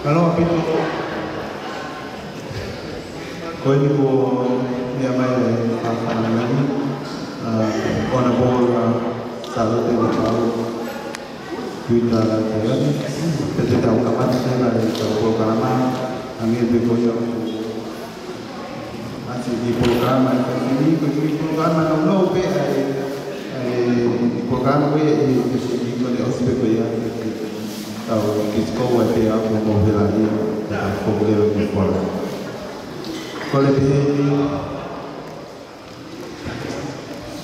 Kalau apito ko niya may papangalan ona bola salut de tao kita kaya kita tahu kapan saya ada programa angin begonya masih di programa ini programa no pe programa ini di kode hospital ya tahu kita kau ada apa mau berani kau boleh berbuat kalau ini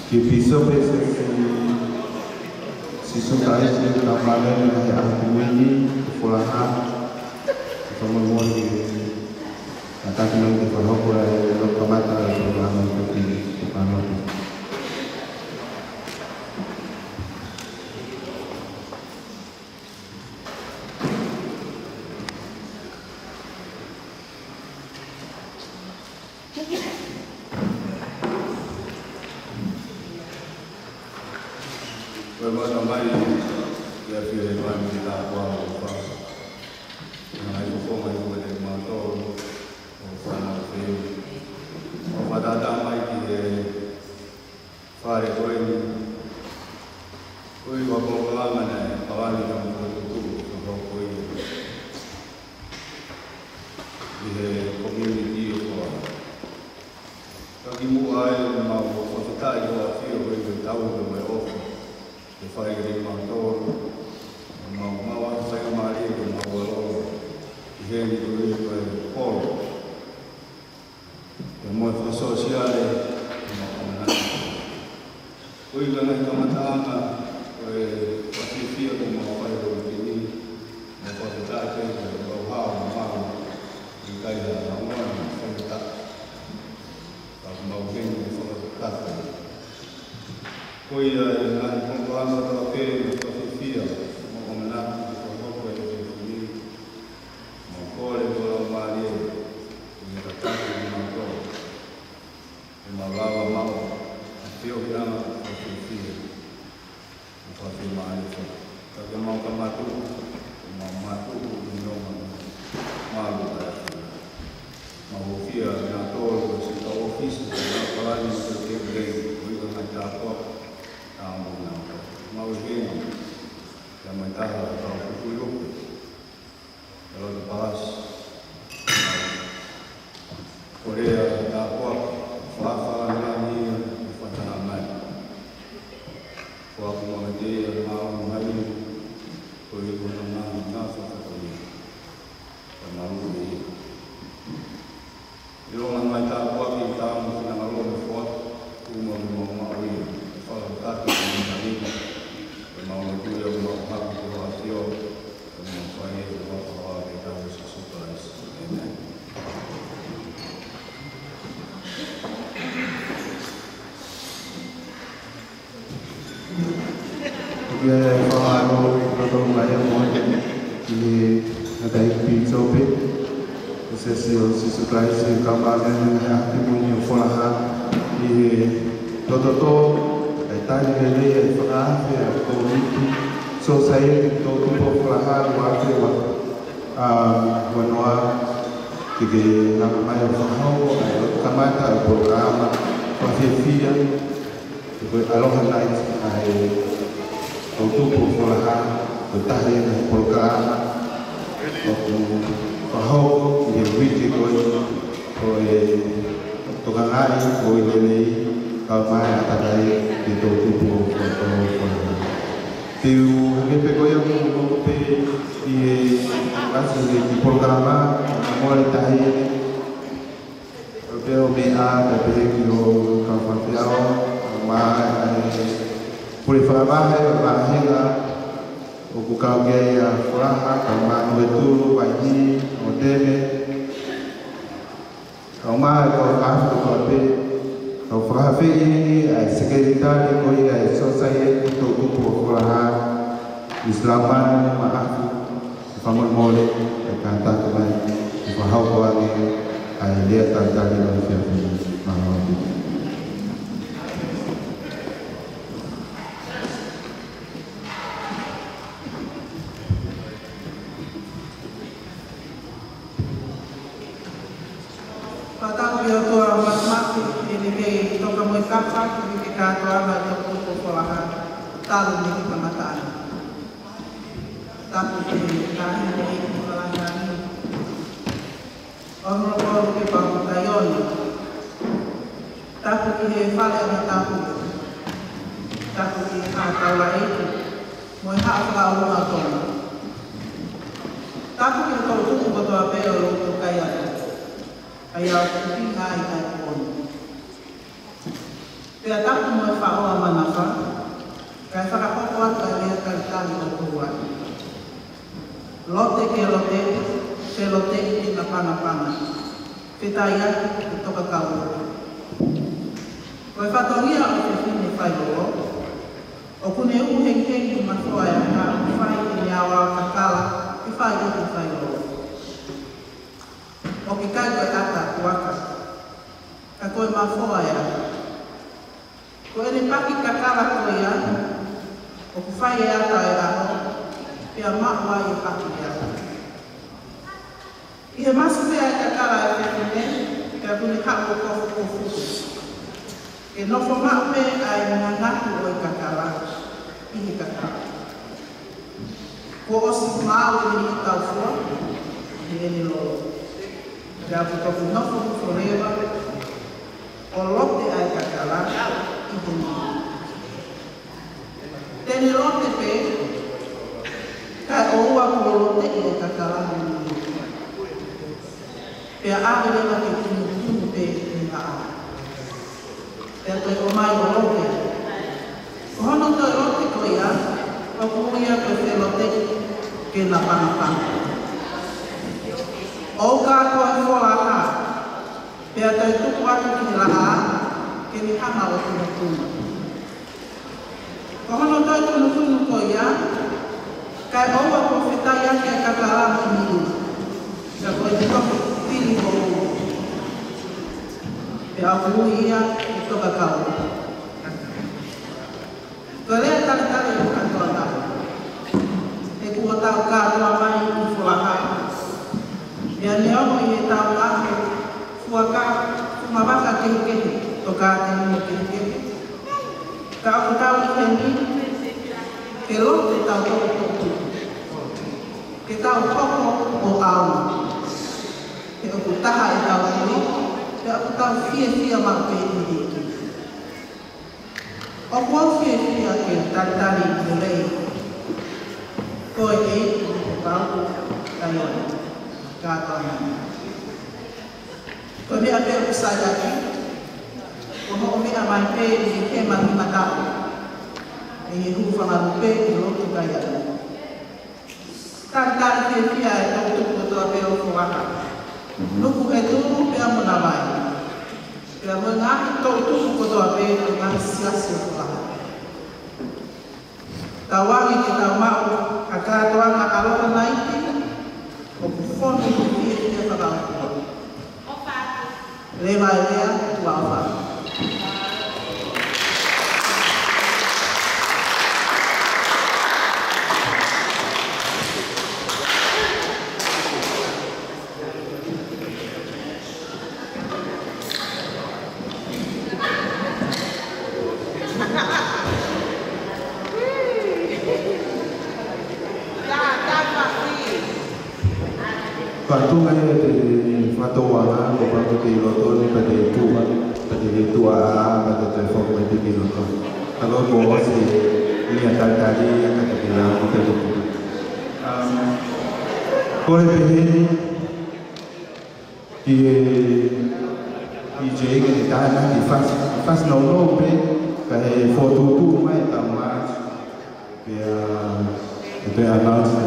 Kipiso si suka itu namanya dari aku ini kepulauan sama mau di atas memang di Papua ada kemata programa seperti Papua. ke katoa mai tō kō whalaha, tālu ni ki pamataan. Tāpu te kāhi te i ki whalaha ni. Onro kōru ke pāku taioni. Tāpu ki he whale ana tāpu. Tāpu ki hā taula eiti. Moi haa whakaurunga tōna. Tāpu ki tō tuku kotoa pēo roto kai atu. Ai au kuki ngā i kai kōni. Pea tāpu moi whaoa manawha. Kai whakapoko atu ai lea kai tāni o kua. Lote ke lote, te lote i tina pana. Whitai atu ki toka kaua. Koe whatongia o te whine whailoro. O kune uhengengi matoa e ngā whai i ni awa kakala i whai i te whailoro. O ki kai koe ata kuaka. Ka koe mawhoa e ata. Koe ne paki kakala koe ia. O ku whai e ata e aho. Pea mahua i paki e ata. I he masu pea e kakala e whewhine. Pea kuni hapo kofu. E nofo mape ai ngangatu o i kakala. I kakala. Ko osi mau i ni tau fua. I eni lolo. Pea putoku nofo forever. O lote ai kakala. I heni. Tene lote pe. Kai oua ko lote i kakala. Pea awe lewa ke kunu pe ni haa. Pea koe o mai o lote. Ko hono toi lote koe ia, o kuia koe whe lote ke na panapana. O ka koe whoa ha, pea toi tuku atu ki la ha, ke ni hama o tuna tuna. Ko hono toi tunu koe ia, kai oua ko whetai ake a kakarama i miru. Ka koe te toki tiri o ua. Pea au ia, toka kau. Ko lea tale o katoa tau. E kua tau katoa mai i whulaha. Mea ne omo i e tau ake, fuaka, fumawaka kehi, toka te nimo kehi. Ka au tau i heni, ke lote tau toko. Ke tau koko o au. Ke oku taha e tau hini, ke oku tau fia mau pehi hiki. O kua fia ke tari ke rei. Koe e o tau kaioni. Kātoa nani. Koe mea pēr usai aki. Ko ho mea mai pēr i ke mani matau. E he hūwhanga rupe i roto kaioni. Tari ke fia e tau tuku toa pēr o whaka. Nuku e tūru pēr mona mai. Pea mo ngāhi tau tuku kotoa pēr o ngāhi siasi o whulaha. Tawangi ki tau mau a kātoa ngā aloha naiti o kuwhonu i kia kia whakautua. Lewa e lea tua o whaka. Patunga e te whatoa ngā, ko patu te loto ni pa te tua, pa te tua a, pa te whoko e te loto. Alo ko osi ni a tātari a ka te ngā o te loto. Ko he peheni, ki je eke te tāna, ki whas no no pe, ka he whotutu mai ta March, pe announce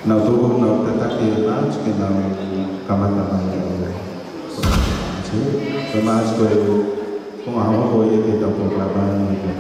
nau toko nau tatake March ke nau kamata mai. Ke March koe kong hawa koe e te tau programa ni koe.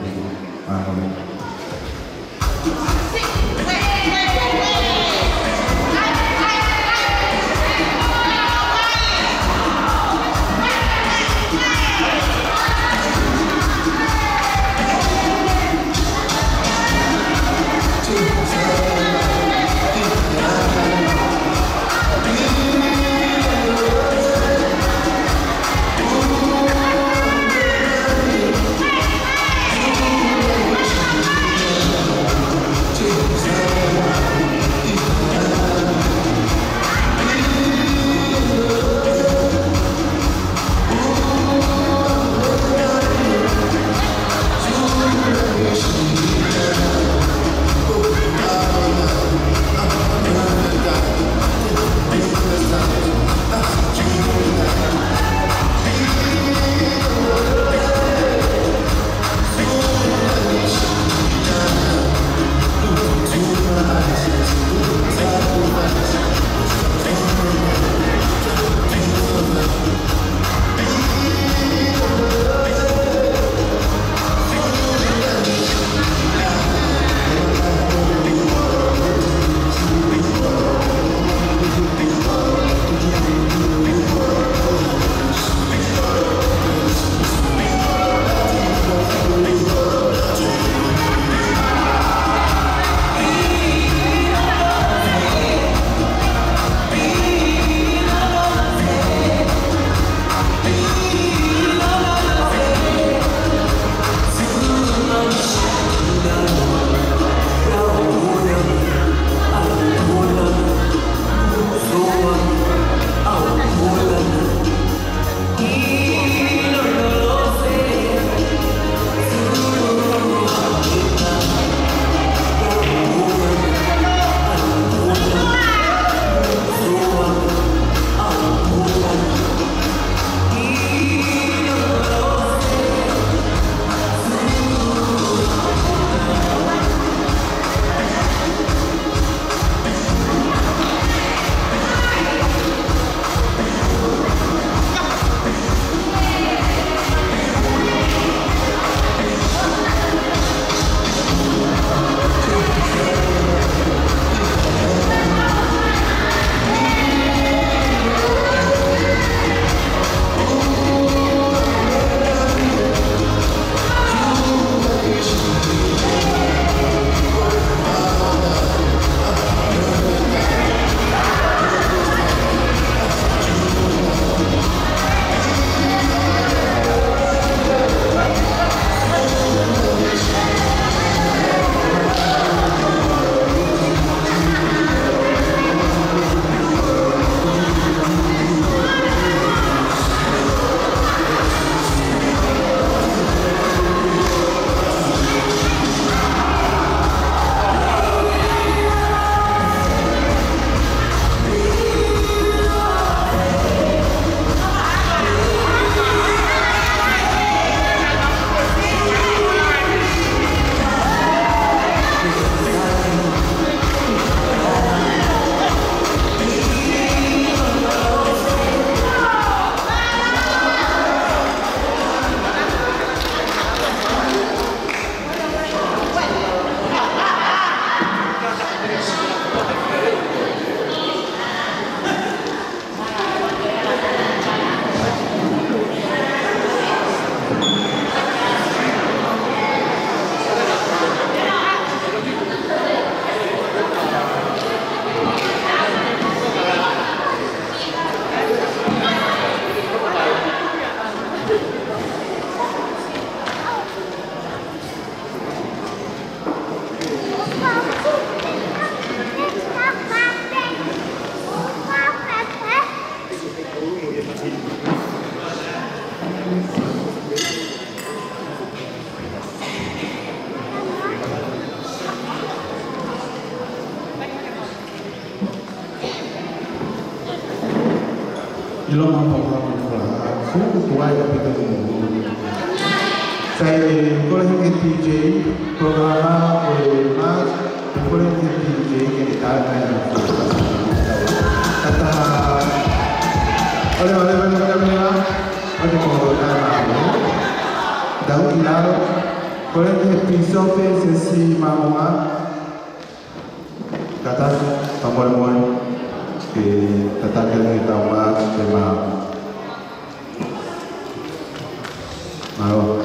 lo mampu semua kuat kita saya colegio que TJ programa más colegio que TJ que está kata oleh daun ilaro colegio pisope sesi mamua kata pamol que katakan kita mas tema mau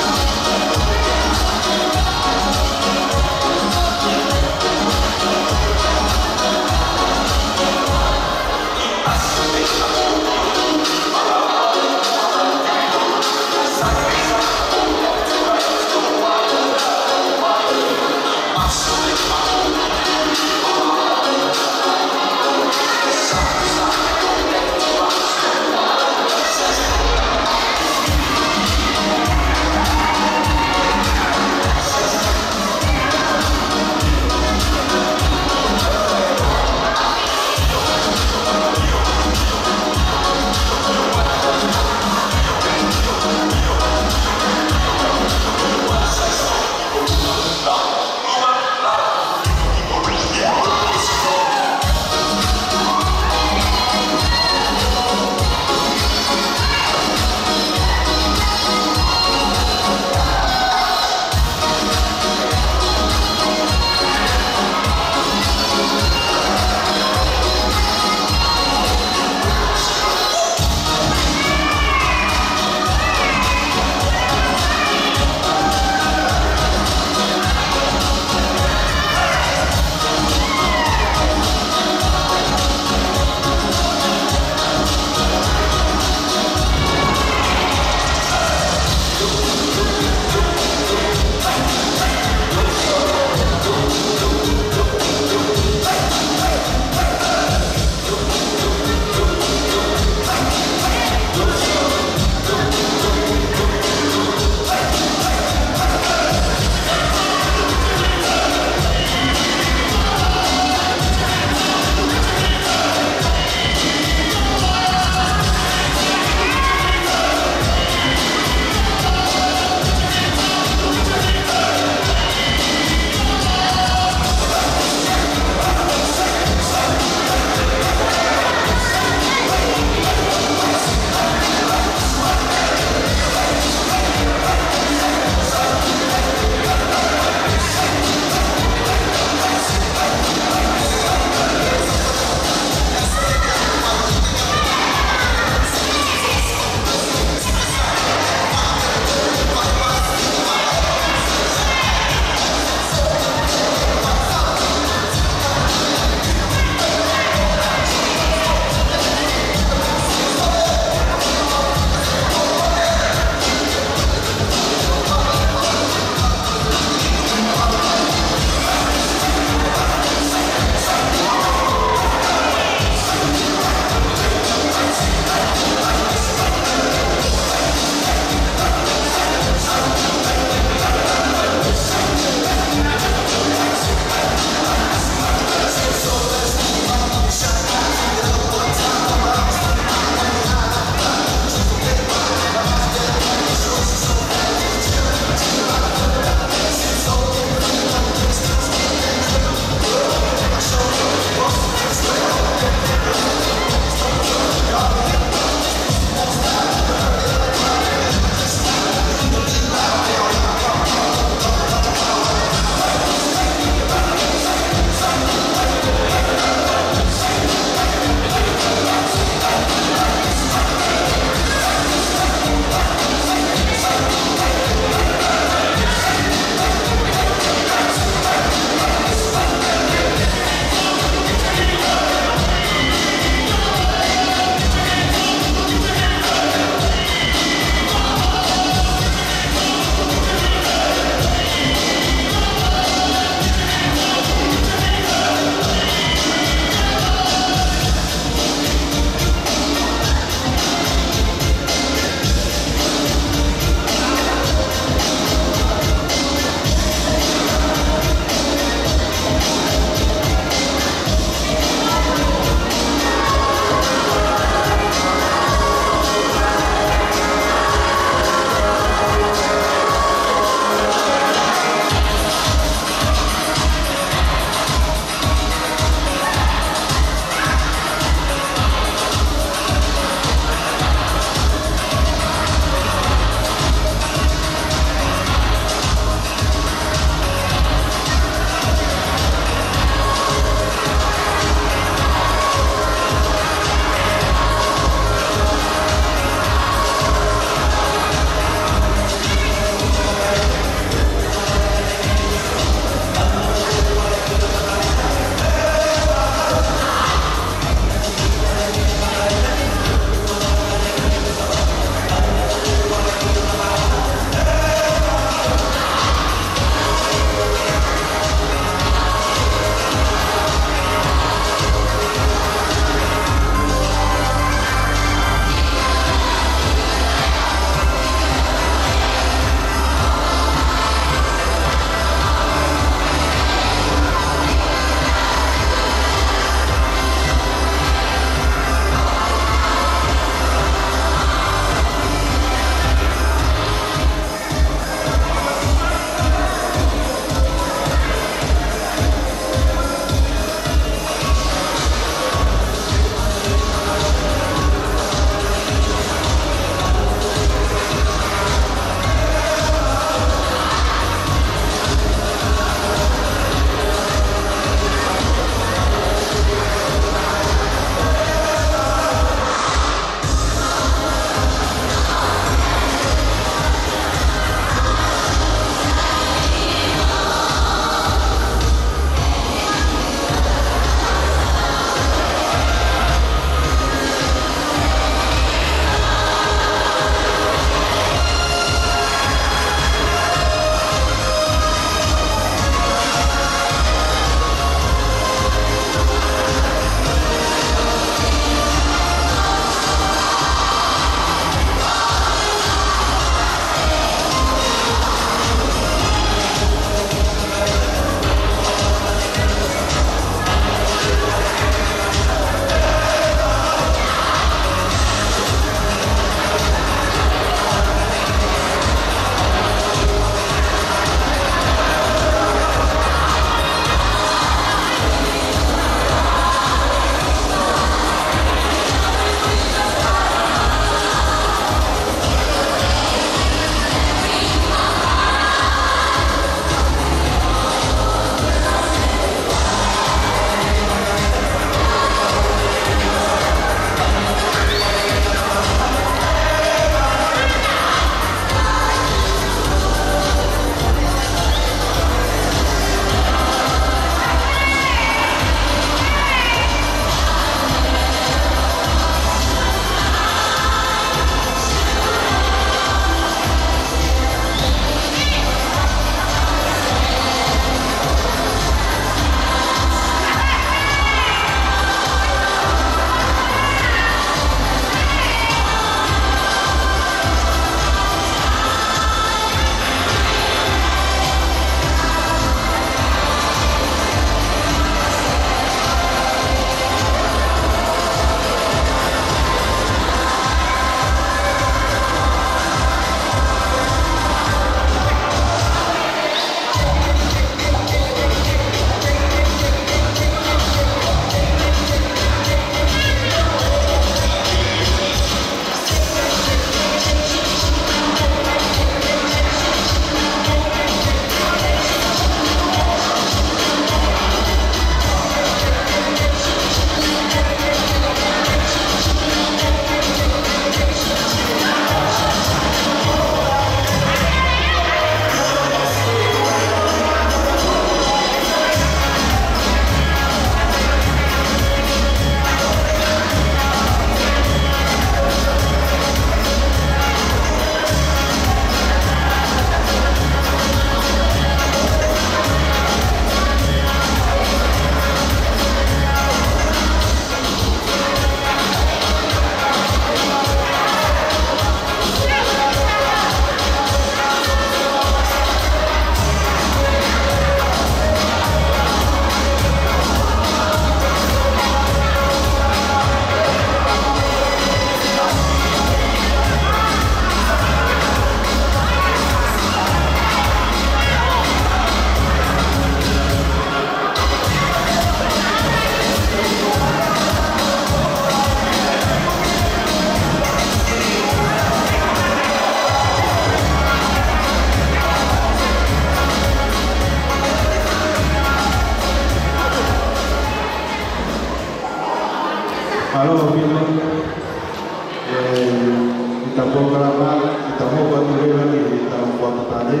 kita mau buat dulu lagi kita buat tadi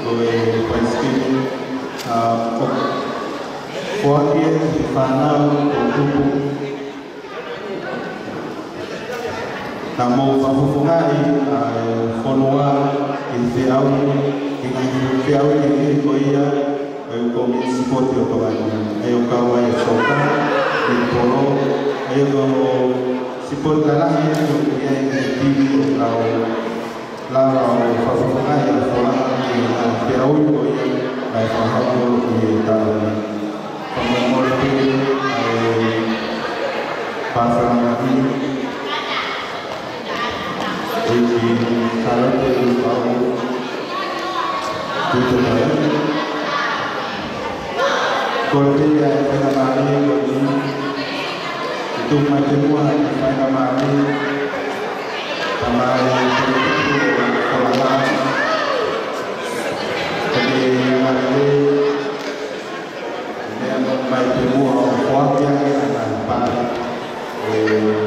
kowe pasti kuatie fanau kuku kamu fafufungai fonua infiau infiau ini koia komi sport yo kawan ayo kawan soka di polo ayo kamu sipol kalah ya yang di lau fafufungai fonua infiau koia ay faham di tahun pemomorti pasal lagi di salah satu tahun itu tahun Kodi ya penamani kodi itu majemua penamani tamai itu kolana kodi hari yang majemua kuat yang akan pada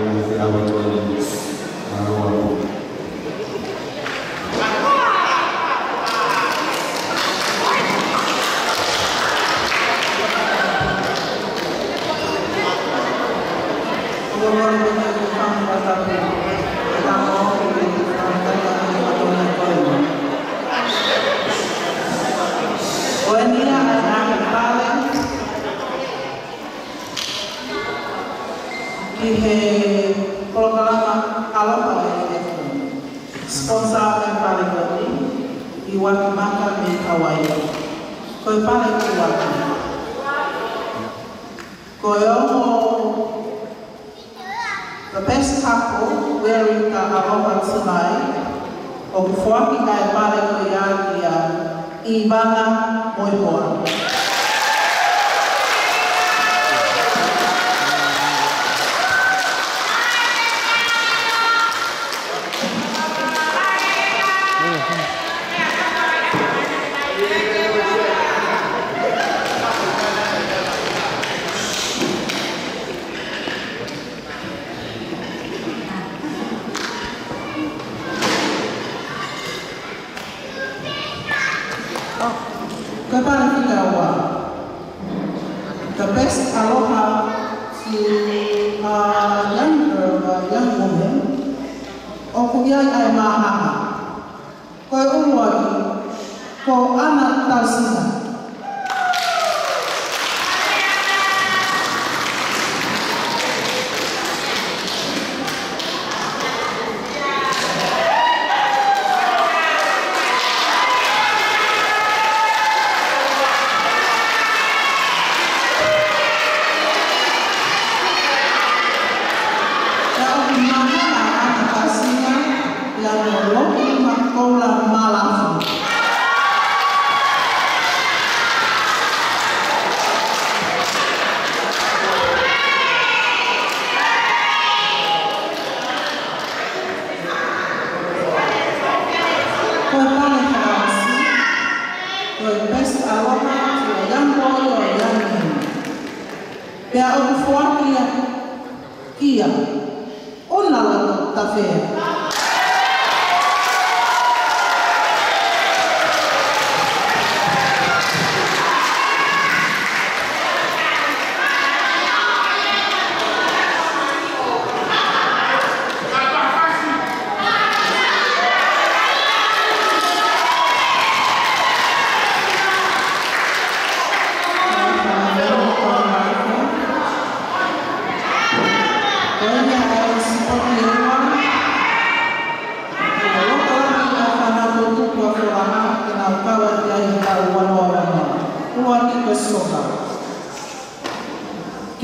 nanti awal awal sponsor yang paling penting iwan makan di kawaii kau paling kuat the best couple wearing the aloha tonight o kufuaki kai paling kuat dia Ivana Moiboa. The best aloha to a young girl or young woman o kuyai ai mahaha koe uruaki ko ana tausina Pea o kufuaki kia, ona la tawhea.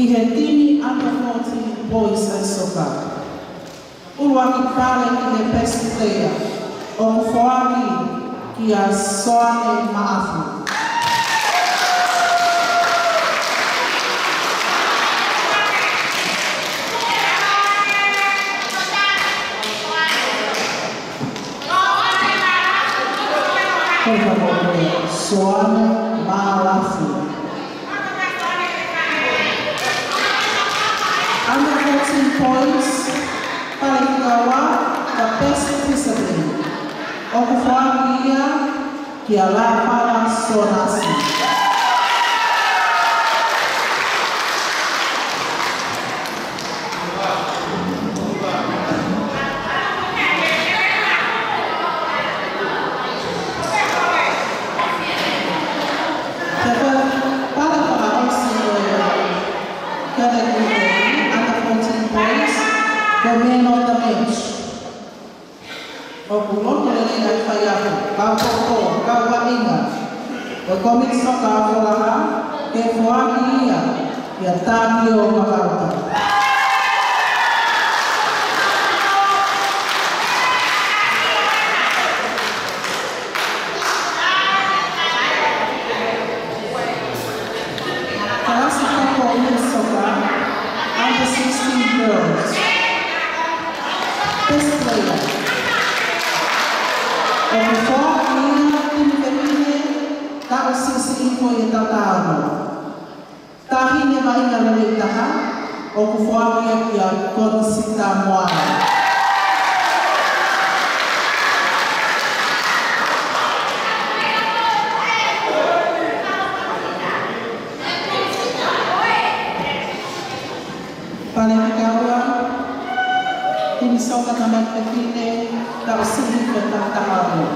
Ki he tini under 14 boys and soccer. Uruaki pale ki he best player. O kufuaki ki a Soane Maafu. Soane Maafu. Under 14 points, Palikawa, the best discipline. O kufuatia kia lapa sonasi. The men of the bench. O kulon kelele ay fayapo, kapoko, kawainga. O komitsno kafolaha, ke fuakia, ya tabio makarta. Kalasi ko Minnesota, under 16 girls. Best player. O before Nina Timberine, tao sisi info yung tatao. Tahi niya maingalit taha, o before niya konsita moa. Panengkawa, Minnesota naman pagpili, kausilip at tatahalo.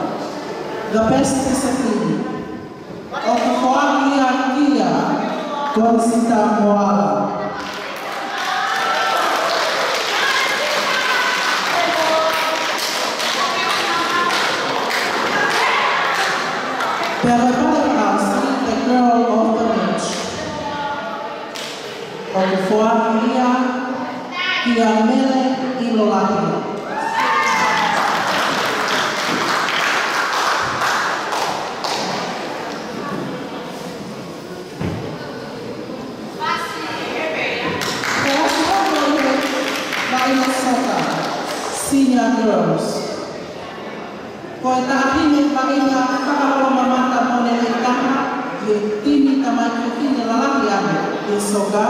The best discipline. O kukuha kia, konsita moala. Pero pala the girl of the beach. O kukuha kia mele ilolahi. Senior girls. Kau tak ingin bagaimana kalau memata monelita, yaitu tamat kini lalaki yang soga.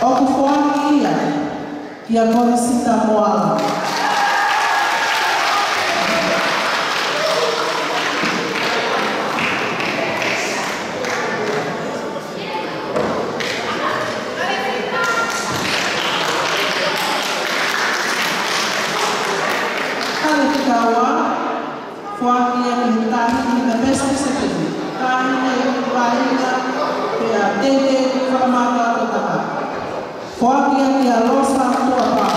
Aku faham ia konsita moala. Fuatia mintahi the best discipline. Kahine baina ya tete formata totaka. Fuatia dia losa tua pa.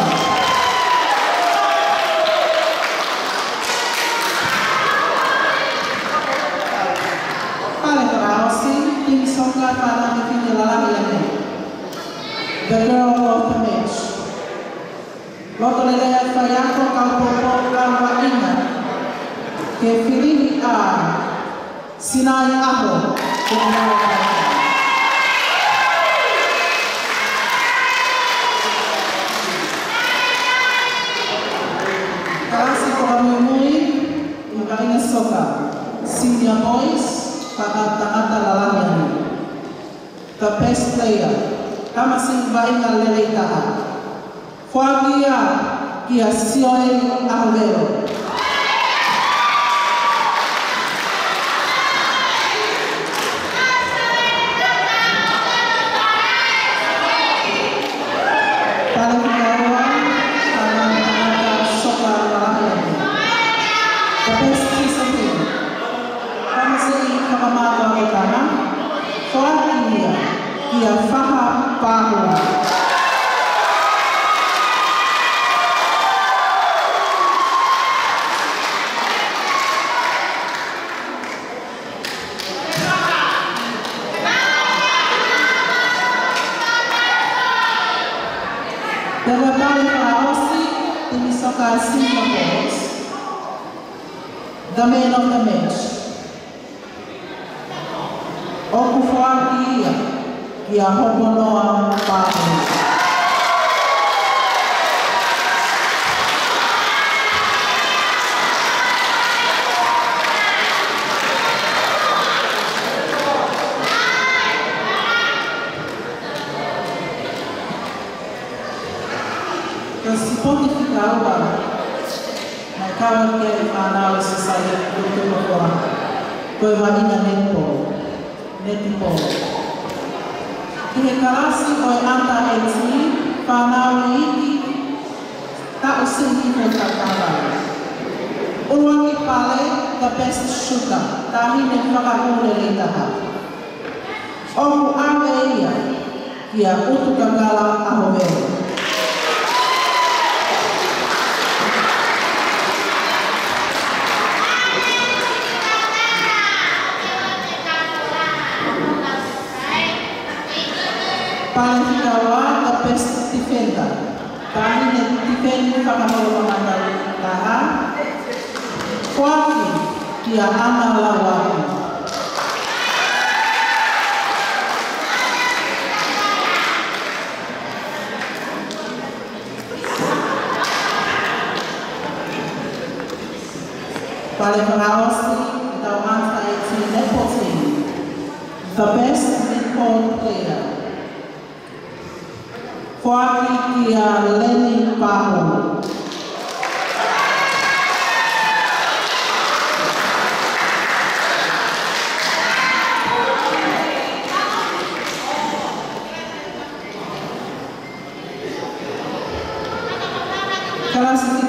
Kale karausi tim songa para define lalaki ini. The girl of the match. Loto lelea fayako kaupopo kawainga. Que filini a sinai ako kasi ko kami muli yung soka senior boys pagkatangata lalaki the best player kama si bainga lelitahan fuagia kia sioe ahvero. Ia faham bahwa Derrotado para Aussie, ele só cai 5 pontos. The man of the match. Okufuatia kia hoponoa pāpuni. Então, se pontificar kau kia i whanau se sai o te mokoa. Koe wahina netpo. Netipo. I he karasi o e anta e ti, whanau i iki, ta o singi mo kakawai. Uruangi pale, the best shooter, tahine whakahore rei taha. Omu awe ia, kia utu kakala ahoweo. Pale hikawa, the best defender, tahine defendi whakahore rei taha. Kuaki, kia ana lawaki. Pale Paraosi, tau anta e ti Nepoti, the best netball player. Kuaki, kia Lenny Paho.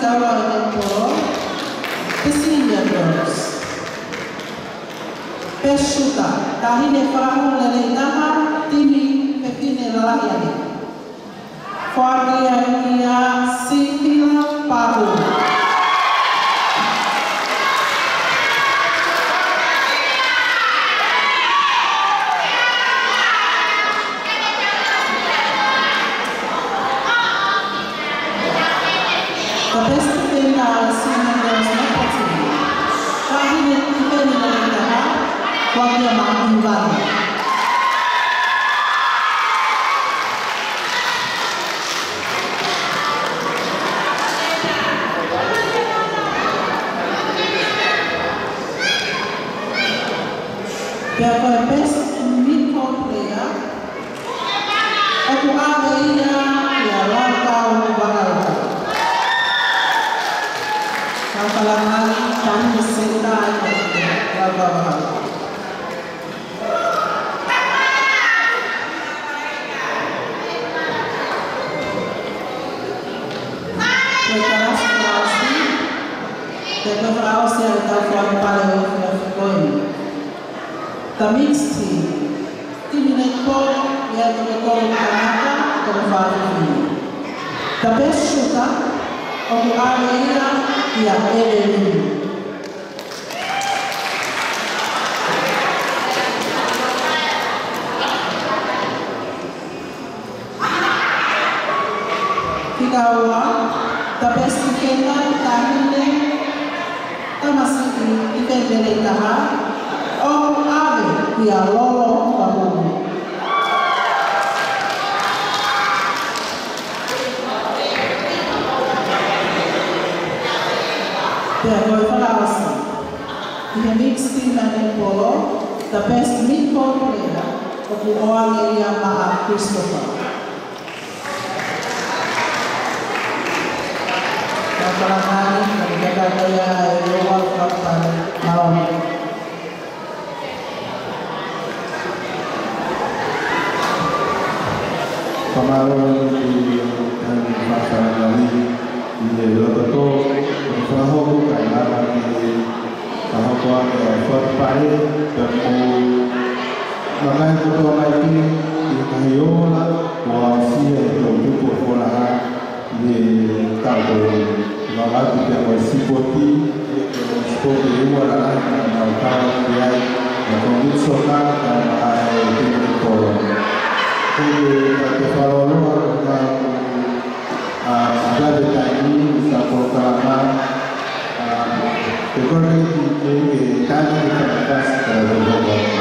Kawa netball, the senior girls. Best shooter, tahine whakahore rei taha, timi pepine lalahiani. Whakia kia Sipila Pahu. The best defender senior girls netball team. Tahine pepine rei taha, whakia Mahimvani. The best mid-court player, aku ada ia Lautau Bakalka. Kapalang hari kami senda Lautau Bakalka. Ausi atau paling poin. The mixed team, team netball, yaitu netball Kanaka atau Vali. The best shooter, aku ada ia Evelyn. Kikawa, the best defender, tahine, masih defender itaha. Omu ave kia lolo pahumu. Pea koe whakawasi. I he mixed team na netball, the best mid-court player, oku oange ia Maha Christopher. Kapalangani, nagigata kaya ay World Cup Naomi. Kemarin di pasar kali di Lototo, Fraho karena di Fraho effort pare bermu makan itu lagi di Kayola, wasi itu cukup pola di Kampung, malah tidak bersipoti, seperti itu adalah kalau dia mengusulkan dan itu tolong. Jadi kalau ada detail bisa program ekonomi di tanah di atas berbagai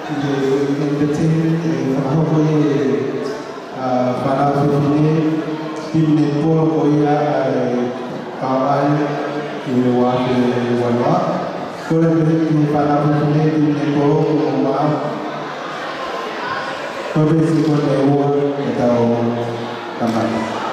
entertain hopefully para ini tim Nepal koya kawan iwake wanwa kalau berarti para ini tim Nepal rumah kalau besok lewat atau tamat